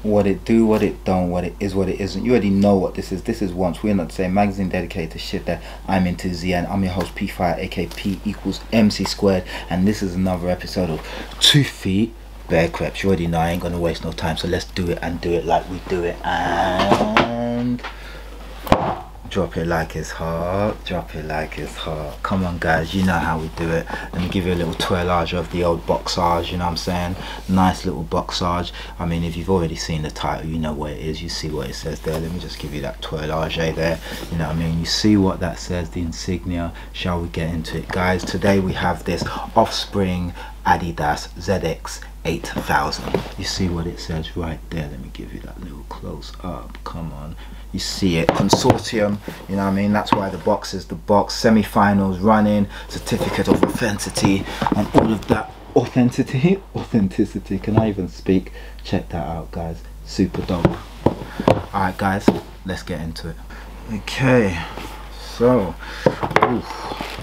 What it do, what it don't, what it is, what it isn't. You already know what this is. This is Once. We're not the same magazine dedicated to shit that I'm into Z, and I'm your host P Fire, aka P equals MC squared, and this is another episode of 2 Feet Bear Creps. You already know I ain't gonna waste no time, so let's do it and do it like we do it, and drop it like it's hot, drop it like it's hot. Come on guys, you know how we do it. Let me give you a little twirlage of the old boxage, you know what I'm saying? Nice little boxage. I mean, if you've already seen the title, you know what it is, you see what it says there. Let me just give you that twirlage there, you know what I mean? You see what that says, the insignia. Shall we get into it, guys? Today we have this Offspring Adidas ZX8000. You see what it says right there. Let me give you that little close up. Come on, you see it. Consortium, you know what I mean? That's why the box is the box. Semi-finals running, certificate of authenticity, and all of that authenticity. Can I even speak? Check that out, guys. Super dope. Alright guys, let's get into it. Okay, so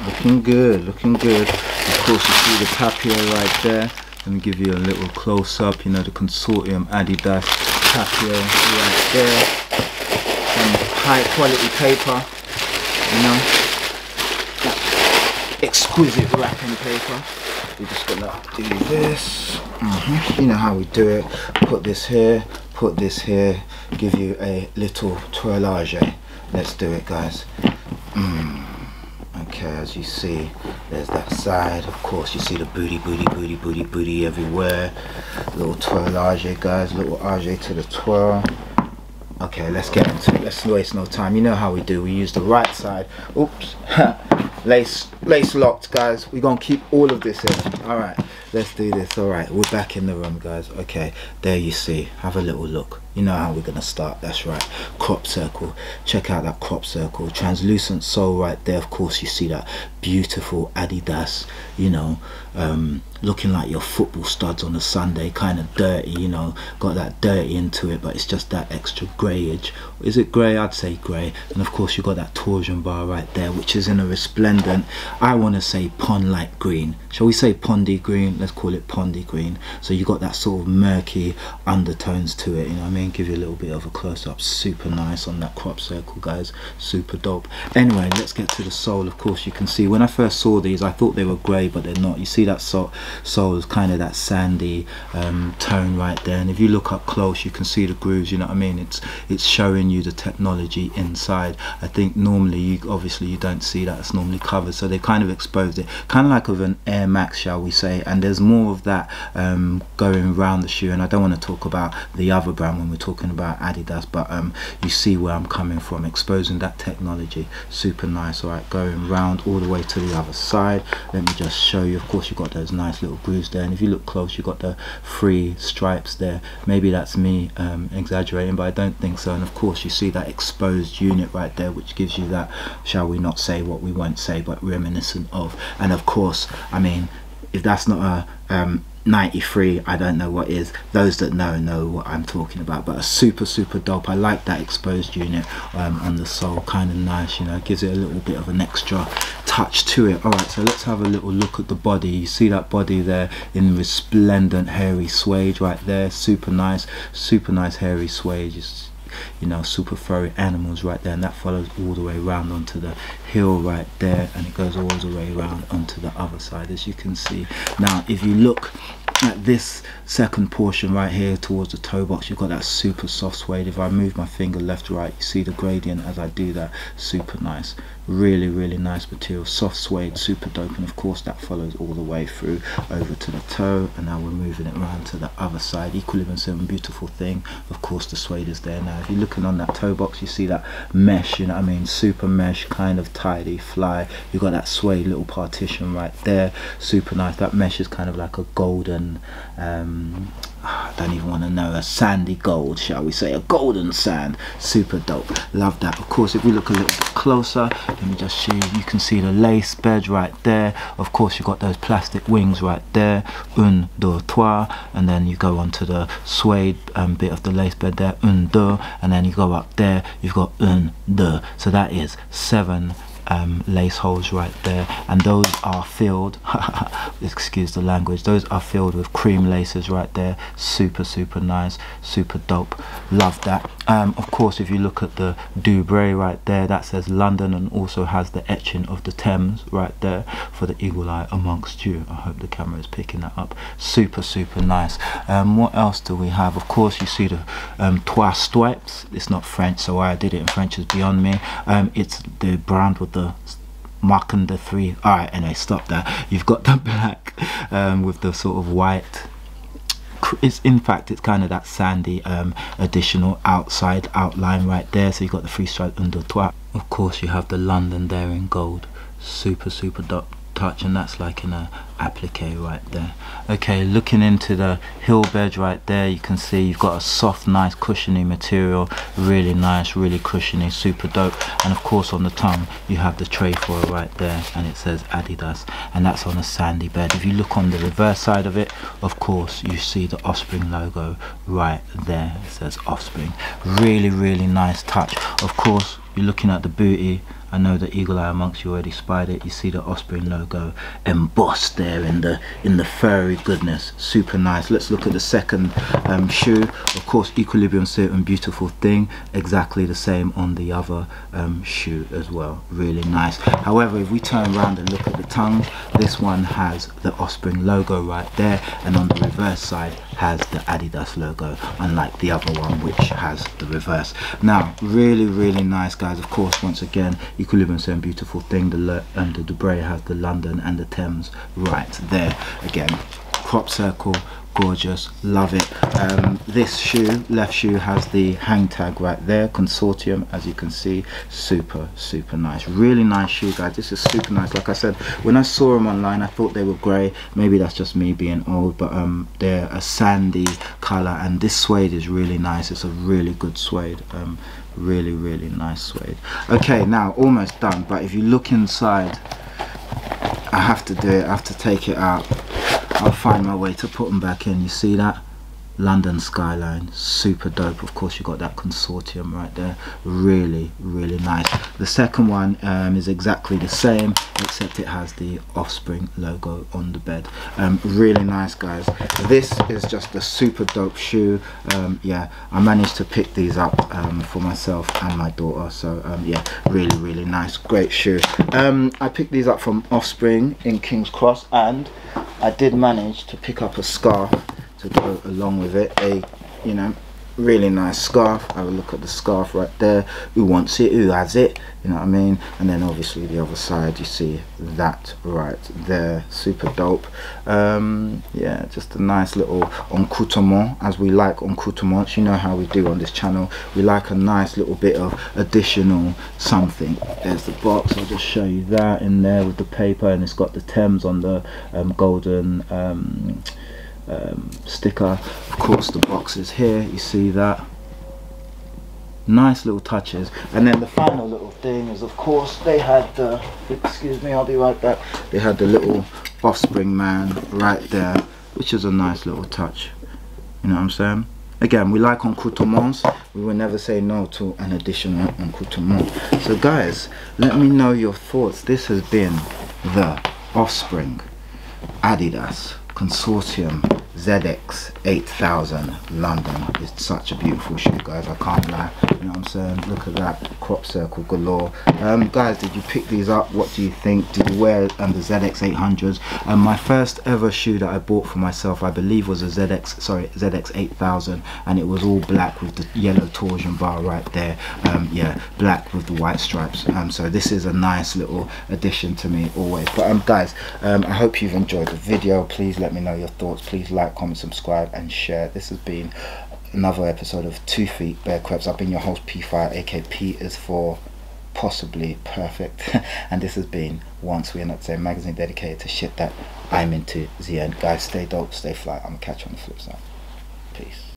looking good, looking good. Of course you see the tapio right there. Let me give you a little close up, you know, the Consortium Adidas tapio right there. Some high quality paper, you know, that exquisite wrapping paper. We're just gonna do this. You know how we do it. Put this here, give you a little twirlage. Let's do it, guys. Okay, as you see, there's that side. Of course, you see the booty everywhere. Little twirlage, guys. Little RJ to the twirl. Okay, let's get into it. Let's waste no time. You know how we do. We use the right side. Oops. lace locked, guys. We're gonna keep all of this in. All right, let's do this. All right, we're back in the room, guys. Okay, there you see. Have a little look. You know how we're gonna start. That's right. Crop circle. Check out that crop circle. Translucent sole right there. Of course, you see that beautiful Adidas, you know, looking like your football studs on a Sunday, kind of dirty, you know, got that dirty into it, but it's just that extra greyage. Is it grey? I'd say grey. And of course you got that torsion bar right there, which is in a resplendent, I want to say pond like green. Shall we say pondy green? Let's call it pondy green. So you got that sort of murky undertones to it, you know what I mean? Give you a little bit of a close-up. Super nice on that crop circle, guys. Super dope. Anyway, let's get to the sole. Of course you can see, when I first saw these I thought they were grey, but they're not. You see that sole is kind of that sandy tone right there, and if you look up close you can see the grooves, you know what I mean? It's showing you the technology inside. I think normally obviously you don't see that, it's normally covered, so they kind of exposed it, kind of like with an Air Max, shall we say, and there's more of that going around the shoe. And I don't want to talk about the other brand when we're talking about Adidas, but you see where I'm coming from, exposing that technology. Super nice. All right, going round all the way to the other side. Let me just show you. Of course you got those nice little grooves there, and if you look close you got the 3 stripes there. Maybe that's me exaggerating, but I don't think so. And of course you see that exposed unit right there, which gives you that, shall we not say what we won't say, but reminiscent of. And of course, I mean, if that's not a 93, I don't know what is. Those that know what I'm talking about. But a super dope. I like that exposed unit on the sole. Kind of nice, you know, gives it a little bit of an extra touch to it. All right, so let's have a little look at the body. You see that body there in resplendent hairy suede right there. Super nice hairy suede. Just, you know, super furry animals right there, and that follows all the way around onto the heel right there, and it goes all the way around onto the other side, as you can see. Now if you look at this second portion right here towards the toe box, you've got that super soft suede. If I move my finger left to right, you see the gradient as I do that. Super nice, really nice material, soft suede, super dope. And of course that follows all the way through over to the toe, and now we're moving it around to the other side. Equally and beautiful thing. Of course the suede is there. Now if you're looking on that toe box, you see that mesh, you know what I mean? Super mesh, kind of tidy, fly. You've got that suede little partition right there. Super nice. That mesh is kind of like a golden, I don't even want to know, a sandy gold, shall we say, a golden sand. Super dope. Love that. Of course, if we look a little bit closer, let me just show you. You can see the lace bed right there. Of course, you've got those plastic wings right there. Un, deux, trois, and then you go onto the suede bit of the lace bed there. Un, deux, and then you go up there. You've got un, deux. So that is 7 lace holes right there, and those are filled excuse the language, those are filled with cream laces right there. Super nice, super dope, love that. Of course, if you look at the Dubray right there, that says London and also has the etching of the Thames right there for the eagle eye amongst you. I hope the camera is picking that up. Super nice. What else do we have? Of course, you see the trois stripes. It's not French, so why I did it in French is beyond me. It's the brand with the marking the three. All right, anyway, stop that. You've got the black with the sort of white. It's, in fact, it's kind of that sandy additional outside outline right there. So you've got the three stripe under trois. Of course, you have the London there in gold. Super dope touch, and that's like in a applique right there. Okay, looking into the heel bed right there, you can see you've got a soft, nice, cushiony material. Really nice, really cushiony, super dope. And of course, on the tongue you have the trefoil right there, and it says Adidas, and that's on a sandy bed. If you look on the reverse side of it, of course, you see the Offspring logo right there. It says Offspring. Really nice touch. Of course, you're looking at the booty. I know the eagle eye amongst you already spied it. You see the Offspring logo embossed there in the furry goodness. Super nice. Let's look at the second shoe. Of course, Equilibrium certain beautiful thing. Exactly the same on the other shoe as well. Really nice. However, if we turn around and look at the tongue, this one has the Offspring logo right there, and on the reverse side has the Adidas logo, unlike the other one which has the reverse. Now, really nice, guys. Of course, once again, Equilibrium saying beautiful thing. The Dubray has the London and the Thames right there. Again, crop circle, gorgeous, love it. This shoe, left shoe, has the hang tag right there, Consortium, as you can see. Super nice. Really nice shoe, guys. This is super nice. Like I said, when I saw them online, I thought they were grey. Maybe that's just me being old, but they're a sandy color, and this suede is really nice. It's a really good suede. Really nice suede. Okay, now almost done, but if you look inside, I have to do it. I have to take it out. I'll find my way to put them back in. You see that? London skyline, super dope. Of course, you got that Consortium right there. Really nice. The second one is exactly the same, except it has the Offspring logo on the bed. Really nice, guys. This is just a super dope shoe. Yeah, I managed to pick these up for myself and my daughter, so yeah, really nice, great shoe. I picked these up from Offspring in King's Cross, and I did manage to pick up a scarf to go along with it. A, you know, really nice scarf. Have a look at the scarf right there. Who wants it? Who has it? You know what I mean? And then obviously the other side, you see that right there. Super dope. Yeah, just a nice little encoutrement, as we like encoutrements. You know how we do on this channel. We like a nice little bit of additional something. There's the box. I'll just show you that in there with the paper, and it's got the Thames on the golden sticker. Of course, the box is here. You see that? Nice little touches. And then the final little thing is, of course, they had the, excuse me, I'll be right back, they had the little Offspring man right there, which is a nice little touch. You know what I'm saying? Again, we like accoutrements. We will never say no to an additional accoutrement. So guys, let me know your thoughts. This has been the Offspring Adidas Consortium ZX8000 London. It's such a beautiful shoe, guys. I can't lie. You know what I'm saying? Look at that crop circle galore. Guys, did you pick these up? What do you think? Did you wear the ZX800s? My first ever shoe that I bought for myself, I believe, was a ZX8000, and it was all black with the yellow torsion bar right there. Yeah, black with the white stripes. So this is a nice little addition to me always. But guys, I hope you've enjoyed the video. Please let me know your thoughts. Please like, comment, subscribe and share. This has been another episode of 2 Feet Bare Creps. I've been your host, P5, aka P is for possibly perfect. And this has been Once We're Not Saying, magazine dedicated to shit that I'm into the end. Guys, stay dope, stay fly. I'm gonna catch you on the flip side. Peace.